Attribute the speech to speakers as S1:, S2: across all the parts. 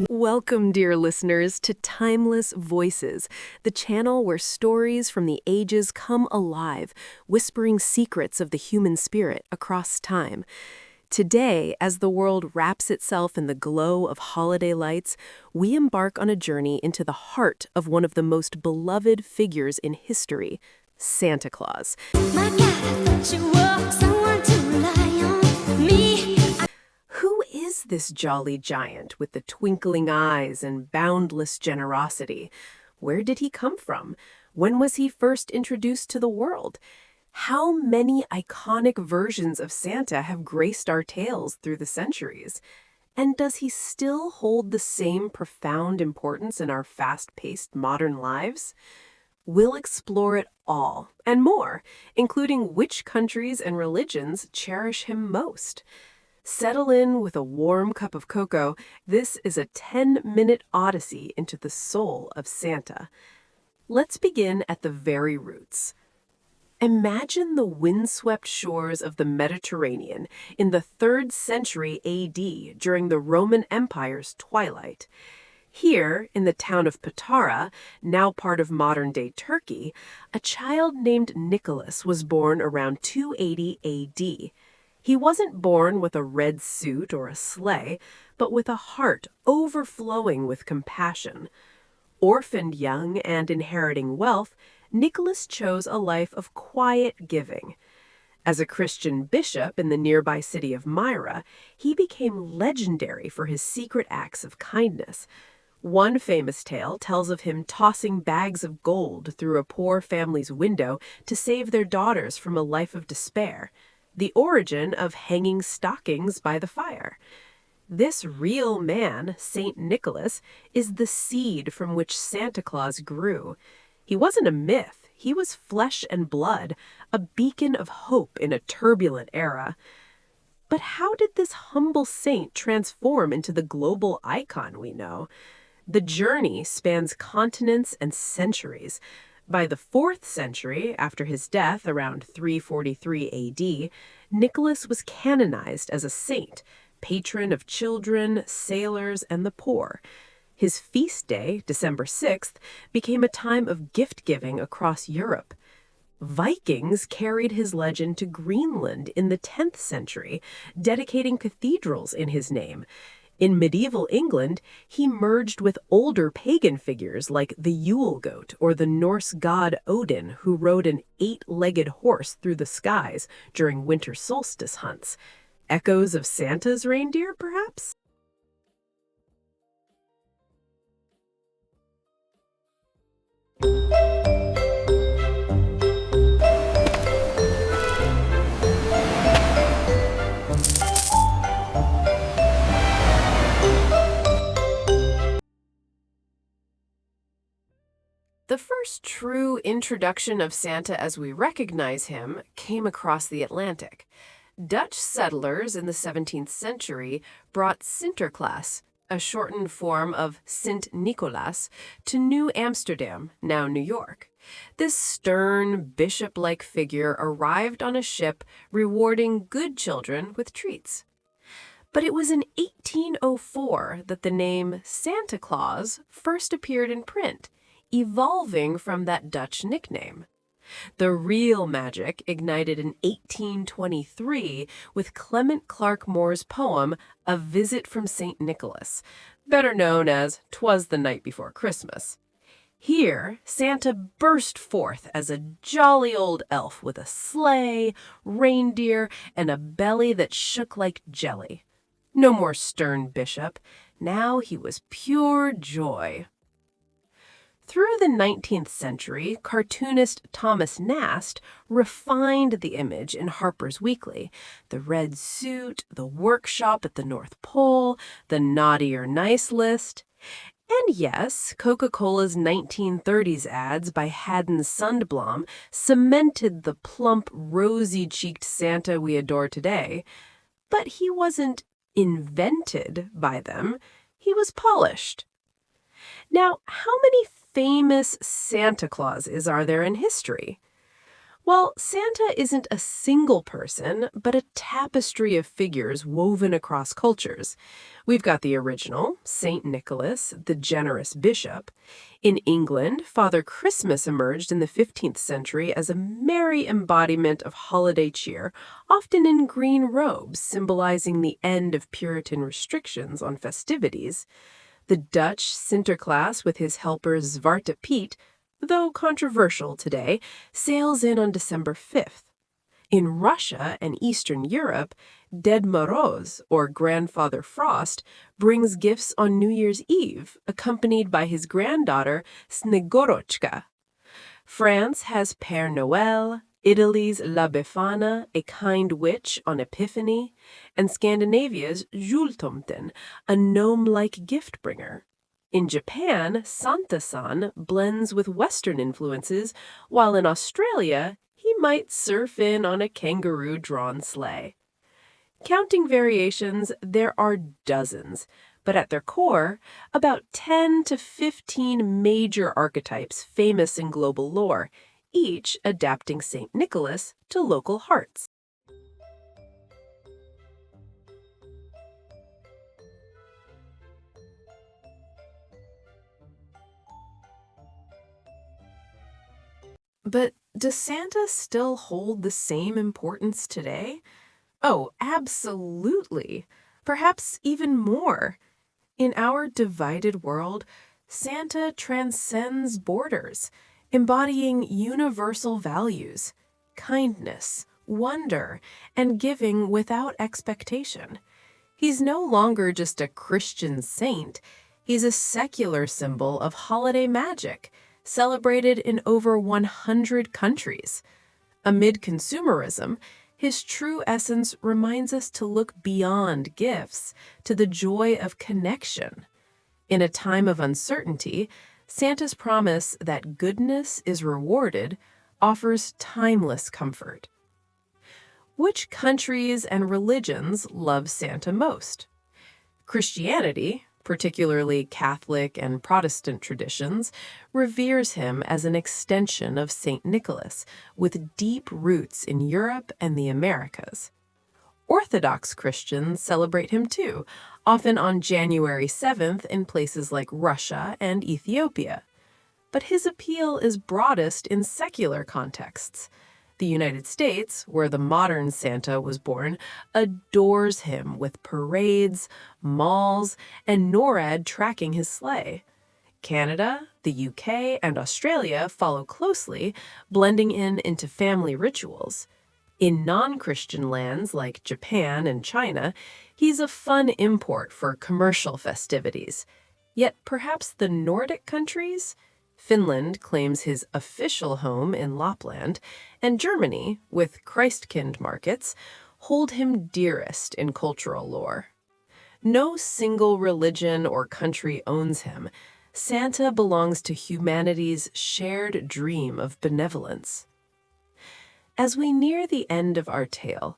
S1: Welcome, dear listeners, to Timeless Voices, the channel where stories from the ages come alive, whispering secrets of the human spirit across time. Today, as the world wraps itself in the glow of holiday lights, we embark on a journey into the heart of one of the most beloved figures in history, Santa Claus.
S2: My God, I thought you were someone to rely on. Me,
S1: Who is this jolly giant with the twinkling eyes and boundless generosity? Where did he come from? When was he first introduced to the world? How many iconic versions of Santa have graced our tales through the centuries? And does he still hold the same profound importance in our fast-paced modern lives? We'll explore it all and more, including which countries and religions cherish him most. Settle in with a warm cup of cocoa. This is a 10-minute odyssey into the soul of Santa. Let's begin at the very roots. Imagine the windswept shores of the Mediterranean in the 3rd century A.D. during the Roman Empire's twilight. Here, in the town of Patara, now part of modern-day Turkey, a child named Nicholas was born around 280 A.D. He wasn't born with a red suit or a sleigh, but with a heart overflowing with compassion. Orphaned young and inheriting wealth, Nicholas chose a life of quiet giving. As a Christian bishop in the nearby city of Myra, he became legendary for his secret acts of kindness. One famous tale tells of him tossing bags of gold through a poor family's window to save their daughters from a life of despair, the origin of hanging stockings by the fire. This real man, Saint Nicholas, is the seed from which Santa Claus grew. He wasn't a myth, he was flesh and blood, a beacon of hope in a turbulent era. But how did this humble saint transform into the global icon we know? The journey spans continents and centuries. By the 4th century, after his death around 343 A.D., Nicholas was canonized as a saint, patron of children, sailors, and the poor. His feast day, December 6th, became a time of gift-giving across Europe. Vikings carried his legend to Greenland in the 10th century, dedicating cathedrals in his name. In medieval England, he merged with older pagan figures like the Yule goat or the Norse god Odin, who rode an 8-legged horse through the skies during winter solstice hunts. Echoes of Santa's reindeer, perhaps? The first true introduction of Santa as we recognize him came across the Atlantic. Dutch settlers in the 17th century brought Sinterklaas, a shortened form of Sint Nicolaas, to New Amsterdam, now New York. This stern, bishop-like figure arrived on a ship rewarding good children with treats. But it was in 1804 that the name Santa Claus first appeared in print, evolving from that Dutch nickname. The real magic ignited in 1823 with Clement Clarke Moore's poem, A Visit from St. Nicholas, better known as 'Twas the Night Before Christmas. Here, Santa burst forth as a jolly old elf with a sleigh, reindeer, and a belly that shook like jelly. No more stern bishop. Now he was pure joy. Through the 19th century, cartoonist Thomas Nast refined the image in Harper's Weekly. The red suit, the workshop at the North Pole, the naughty or nice list. And yes, Coca-Cola's 1930s ads by Haddon Sundblom cemented the plump, rosy-cheeked Santa we adore today. But he wasn't invented by them. He was polished. Now, how many famous Santa Clauses are there in history? Well, Santa isn't a single person, but a tapestry of figures woven across cultures. We've got the original, St. Nicholas, the generous bishop. In England, Father Christmas emerged in the 15th century as a merry embodiment of holiday cheer, often in green robes, symbolizing the end of Puritan restrictions on festivities. The Dutch Sinterklaas, with his helper Zwarte Piet, though controversial today, sails in on December 5th. In Russia and Eastern Europe, Ded Moroz, or Grandfather Frost, brings gifts on New Year's Eve, accompanied by his granddaughter Snegorochka. France has Père Noël, Italy's La Befana, a kind witch on Epiphany, and Scandinavia's Jultomten, a gnome-like gift-bringer. In Japan, Santa-san blends with Western influences, while in Australia, he might surf in on a kangaroo-drawn sleigh. Counting variations, there are dozens, but at their core, about 10 to 15 major archetypes famous in global lore, each adapting St. Nicholas to local hearts. But does Santa still hold the same importance today? Oh, absolutely. Perhaps even more. In our divided world, Santa transcends borders, embodying universal values, kindness, wonder, and giving without expectation. He's no longer just a Christian saint, he's a secular symbol of holiday magic, celebrated in over 100 countries. Amid consumerism, his true essence reminds us to look beyond gifts to the joy of connection. In a time of uncertainty, Santa's promise that goodness is rewarded offers timeless comfort. Which countries and religions love Santa most? Christianity, particularly Catholic and Protestant traditions, reveres him as an extension of St. Nicholas, with deep roots in Europe and the Americas. Orthodox Christians celebrate him too, often on January 7th in places like Russia and Ethiopia. But his appeal is broadest in secular contexts. The United States, where the modern Santa was born, adores him with parades, malls, and NORAD tracking his sleigh. Canada, the UK, and Australia follow closely, blending into family rituals. In non-Christian lands like Japan and China, he's a fun import for commercial festivities. Yet perhaps the Nordic countries? Finland claims his official home in Lapland, and Germany, with Christkind markets, hold him dearest in cultural lore. No single religion or country owns him. Santa belongs to humanity's shared dream of benevolence. As we near the end of our tale,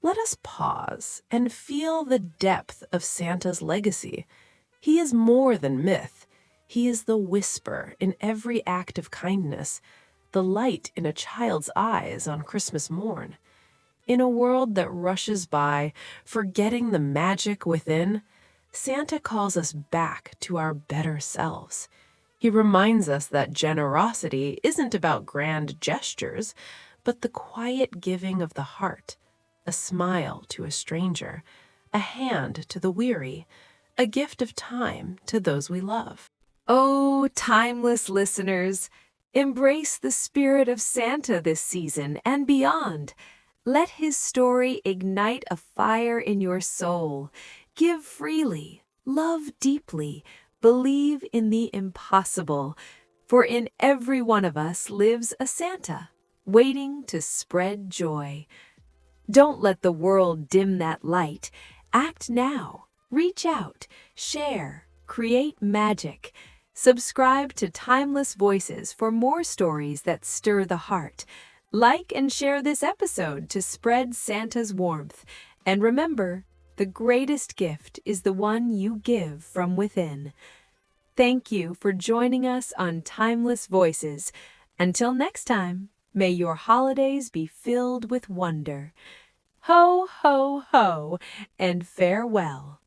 S1: let us pause and feel the depth of Santa's legacy. He is more than myth. He is the whisper in every act of kindness, the light in a child's eyes on Christmas morn. In a world that rushes by, forgetting the magic within, Santa calls us back to our better selves. He reminds us that generosity isn't about grand gestures, but the quiet giving of the heart, a smile to a stranger, a hand to the weary, a gift of time to those we love. Oh, timeless listeners, embrace the spirit of Santa this season and beyond. Let his story ignite a fire in your soul. Give freely, love deeply, believe in the impossible, for in every one of us lives a Santa, waiting to spread joy. Don't let the world dim that light. Act now. Reach out, share, create magic. Subscribe to Timeless Voices for more stories that stir the heart. Like and share this episode to spread Santa's warmth. And remember, the greatest gift is the one you give from within. Thank you for joining us on Timeless Voices. Until next time. May your holidays be filled with wonder. Ho, ho, ho, and farewell.